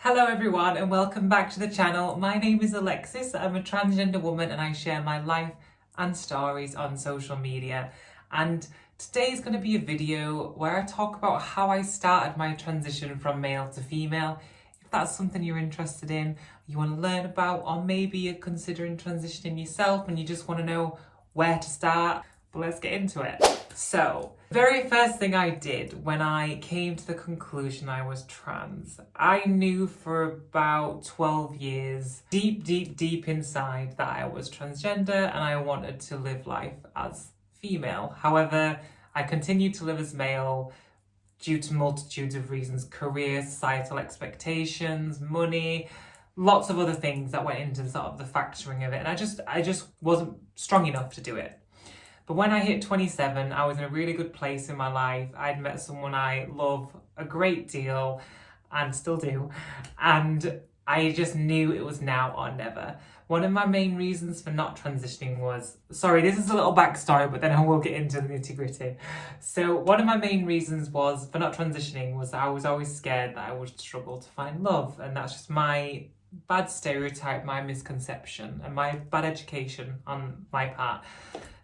Hello everyone and welcome back to the channel. My name is Alexis. I'm a transgender woman and I share my life and stories on social media. And today is going to be a video where I talk about how I started my transition from male to female. If that's something you're interested in, you want to learn about, or maybe you're considering transitioning yourself and you just want to know where to start, but let's get into it. So, the very first thing I did when I came to the conclusion I was trans, I knew for about 12 years, deep inside, that I was transgender and I wanted to live life as female. However, I continued to live as male due to multitudes of reasons: career, societal expectations, money, lots of other things that went into sort of the factoring of it. And I just wasn't strong enough to do it. But when I hit 27, I was in a really good place in my life. I'd met someone I love a great deal and still do. And I just knew it was now or never. One of my main reasons for not transitioning was, sorry, this is a little backstory, but then I will get into the nitty-gritty. So one of my main reasons was for not transitioning was I was always scared that I would struggle to find love. And that's just my bad stereotype, my misconception, and my bad education on my part.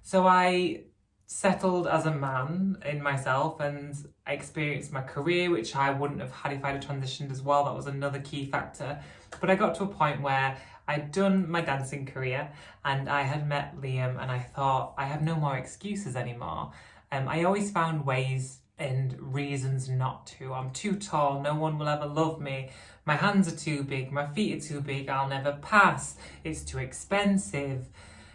So I settled as a man in myself and I experienced my career, which I wouldn't have had if I'd have transitioned as well. That was another key factor. But I got to a point where I'd done my dancing career and I had met Liam and I thought, I have no more excuses anymore. I always found ways and reasons not to. I'm too tall, no one will ever love me. My hands are too big, my feet are too big, I'll never pass. It's too expensive.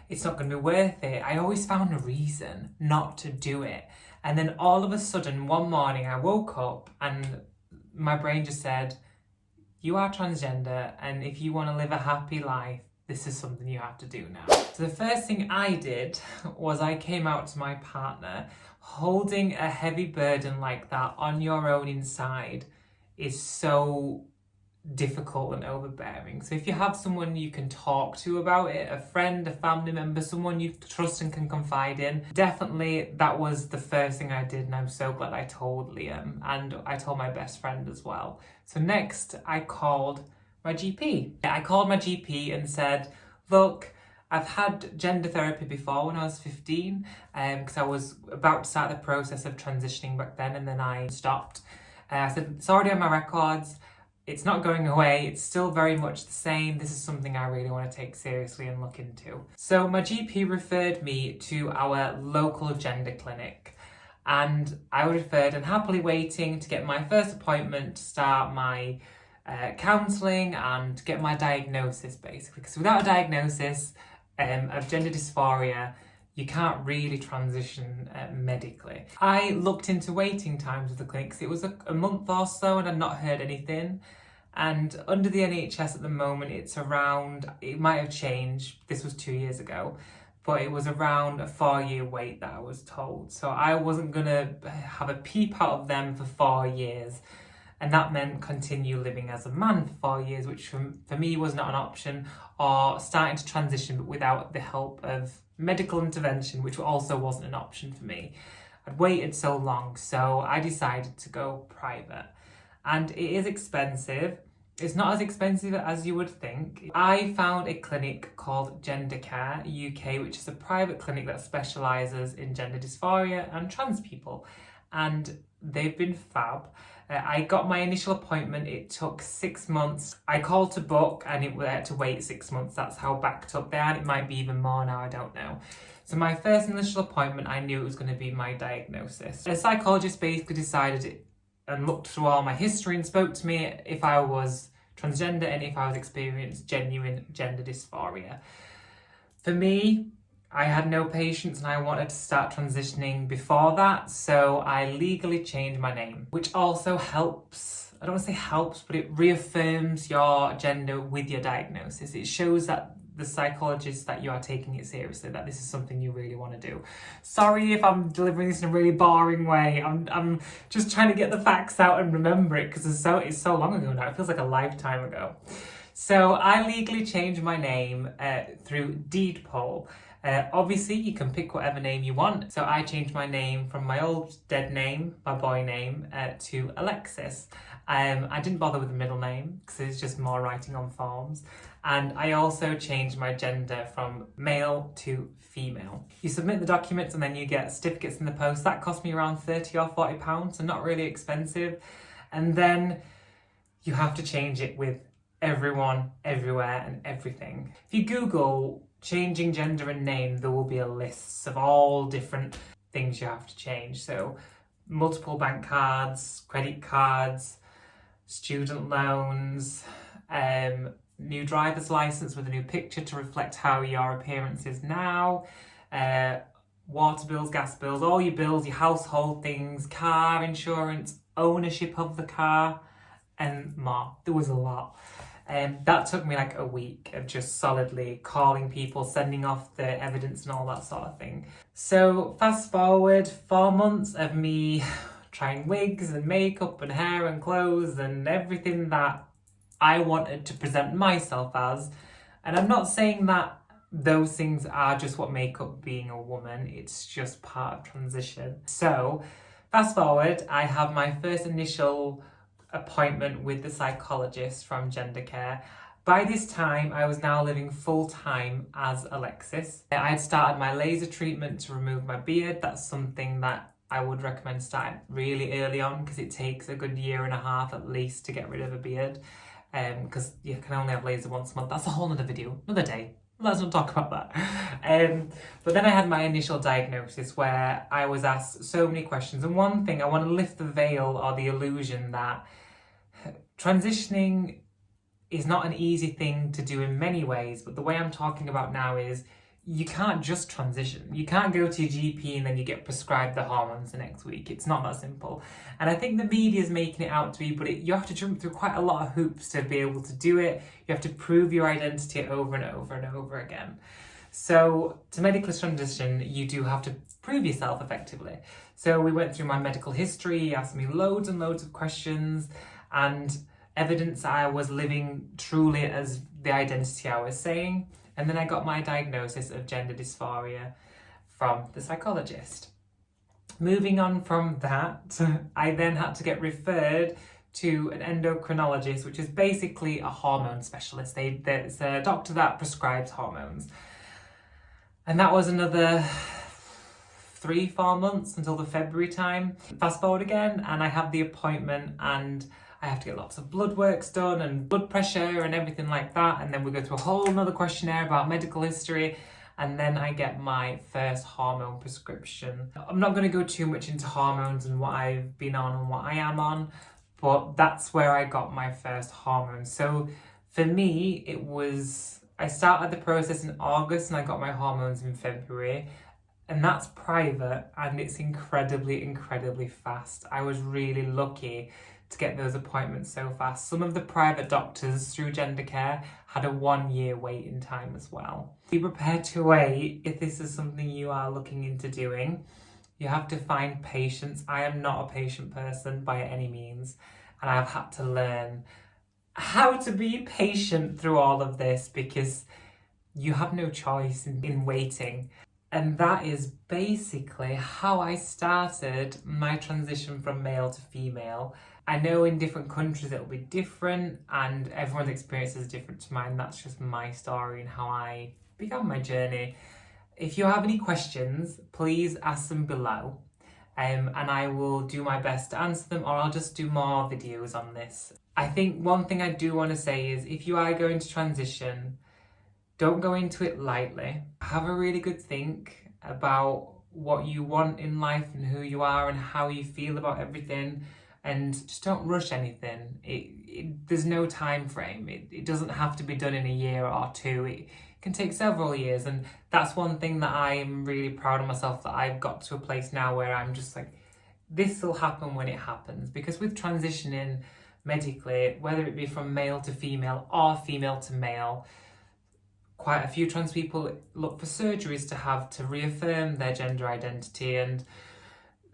It's not going to be worth it. I always found a reason not to do it. And then all of a sudden, one morning I woke up and my brain just said, you are transgender, and if you want to live a happy life, this is something you have to do now. So the first thing I did was I came out to my partner. Holding a heavy burden like that on your own inside is so difficult and overbearing. So if you have someone you can talk to about it, a friend, a family member, someone you trust and can confide in, definitely that was the first thing I did, and I'm so glad I told Liam and I told my best friend as well. So next I called my GP. I called my GP and said, look, I've had gender therapy before when I was 15 because I was about to start the process of transitioning back then, and then I stopped. I said, it's already on my records. It's not going away, it's still very much the same. This is something I really want to take seriously and look into. So my GP referred me to our local gender clinic, and I was referred and happily waiting to get my first appointment to start my counselling and get my diagnosis, basically. Because without a diagnosis of gender dysphoria, you can't really transition medically. I looked into waiting times of the clinics. It was a month or so and I'd not heard anything. And under the NHS at the moment, it's around, it might have changed, this was 2 years ago, but it was around a 4-year wait that I was told. So I wasn't gonna have a peep out of them for 4 years. And that meant continue living as a man for 4 years, which for me was not an option, or starting to transition but without the help of medical intervention, which also wasn't an option for me. I'd waited so long, so I decided to go private. And it is expensive. It's not as expensive as you would think. I found a clinic called Gender Care UK, which is a private clinic that specialises in gender dysphoria and trans people. And they've been fab. I got my initial appointment, it took 6 months. I called to book and it had to wait 6 months. That's how backed up they are, and it might be even more now, I don't know. So my first initial appointment, I knew it was going to be my diagnosis. A psychologist basically decided and looked through all my history and spoke to me if I was transgender and if I was experiencing genuine gender dysphoria. For me, I had no patience and I wanted to start transitioning before that, so I legally changed my name, which also helps. I don't want to say helps, but it reaffirms your gender with your diagnosis. It shows that the psychologist that you are taking it seriously, that this is something you really want to do. Sorry if I'm delivering this in a really boring way. I'm just trying to get the facts out and remember it because it's so long ago now. It feels like a lifetime ago. So I legally changed my name through deed poll. Obviously, you can pick whatever name you want. So I changed my name from my old dead name, my boy name, to Alexis. I didn't bother with the middle name because it's just more writing on forms. And I also changed my gender from male to female. You submit the documents and then you get certificates in the post. That cost me around £30 or £40, so not really expensive. And then you have to change it with everyone, everywhere, and everything. If you Google changing gender and name, there will be a list of all different things you have to change. So multiple bank cards, credit cards, student loans, new driver's license with a new picture to reflect how your appearance is now, water bills, gas bills, all your bills, your household things, car insurance, ownership of the car, and more. There was a lot. That took me like a week of just solidly calling people, sending off the evidence and all that sort of thing. So fast forward 4 months of me trying wigs and makeup and hair and clothes and everything that I wanted to present myself as. And I'm not saying that those things are just what make up being a woman, it's just part of transition. So fast forward, I have my first initial appointment with the psychologist from Gender Care. By this time, I was now living full-time as Alexis. I had started my laser treatment to remove my beard. That's something that I would recommend starting really early on because it takes a good 1.5 years at least to get rid of a beard. Because you can only have laser once a month. That's a whole nother video, another day. Let's not talk about that. But then I had my initial diagnosis where I was asked so many questions. And one thing, I want to lift the veil or the illusion that transitioning is not an easy thing to do in many ways, but the way I'm talking about now is you can't just transition. You can't go to your GP and then you get prescribed the hormones the next week. It's not that simple. And I think the media is making it out to be, but you have to jump through quite a lot of hoops to be able to do it. You have to prove your identity over and over and over again. So to medically transition, you do have to prove yourself effectively. So we went through my medical history, he asked me loads and loads of questions and evidence I was living truly as the identity I was saying. And then I got my diagnosis of gender dysphoria from the psychologist. Moving on from that, I then had to get referred to an endocrinologist, which is basically a hormone specialist. It's a doctor that prescribes hormones. And that was another 3-4 months until the February time. Fast forward again, and I have the appointment and I have to get lots of blood works done and blood pressure and everything like that. And then we go through a whole nother questionnaire about medical history. And then I get my first hormone prescription. I'm not going to go too much into hormones and what I've been on and what I am on, but that's where I got my first hormone. So for me, I started the process in August and I got my hormones in February. And that's private and it's incredibly, incredibly fast. I was really lucky to get those appointments so fast. Some of the private doctors through Gender Care had a 1-year waiting time as well. Be prepared to wait if this is something you are looking into doing. You have to find patience. I am not a patient person by any means, and I've had to learn how to be patient through all of this because you have no choice in waiting. And that is basically how I started my transition from male to female. I know in different countries it'll be different and everyone's experience is different to mine. That's just my story and how I began my journey. If you have any questions, please ask them below and I will do my best to answer them, or I'll just do more videos on this. I think one thing I do want to say is if you are going to transition, don't go into it lightly. Have a really good think about what you want in life and who you are and how you feel about everything, and just don't rush anything. There's no time frame. It doesn't have to be done in 1 year or 2. It can take several years, and that's one thing that I am really proud of myself, that I've got to a place now where I'm just like, this will happen when it happens. Because with transitioning medically, whether it be from male to female or female to male, quite a few trans people look for surgeries to reaffirm their gender identity, and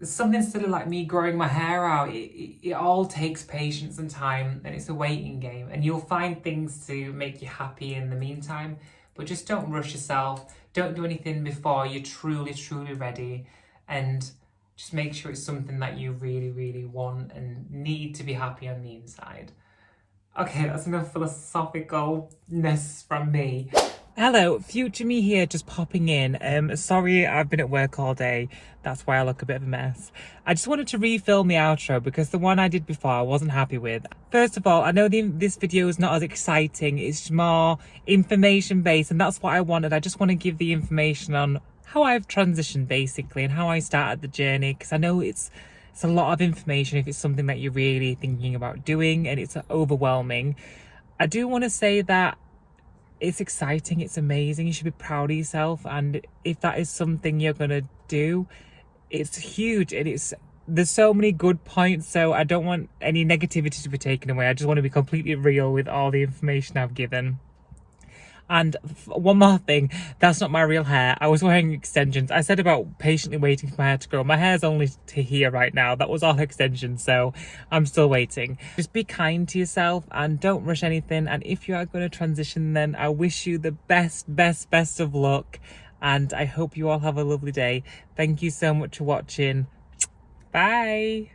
something silly like me growing my hair out, it all takes patience and time, and it's a waiting game, and you'll find things to make you happy in the meantime, but just don't rush yourself. Don't do anything before you're truly ready, and just make sure it's something that you really, really want and need to be happy on the inside. Okay, that's enough philosophicalness from me. Hello, future me here, just popping in. Sorry, I've been at work all day. That's why I look a bit of a mess. I just wanted to refilm the outro because the one I did before I wasn't happy with. First of all, I know this video is not as exciting. It's more information based, and that's what I wanted. I just want to give the information on how I've transitioned basically and how I started the journey, because I know it's a lot of information if it's something that you're really thinking about doing and it's overwhelming. I do want to say that it's exciting, it's amazing, you should be proud of yourself, and if that is something you're gonna do, it's huge and there's so many good points, so I don't want any negativity to be taken away. I just want to be completely real with all the information I've given. And one more thing, that's not my real hair. I was wearing extensions. I said about patiently waiting for my hair to grow. My hair's only to here right now. That was all extensions, so I'm still waiting. Just be kind to yourself and don't rush anything. And if you are going to transition, then I wish you the best of luck. And I hope you all have a lovely day. Thank you so much for watching. Bye.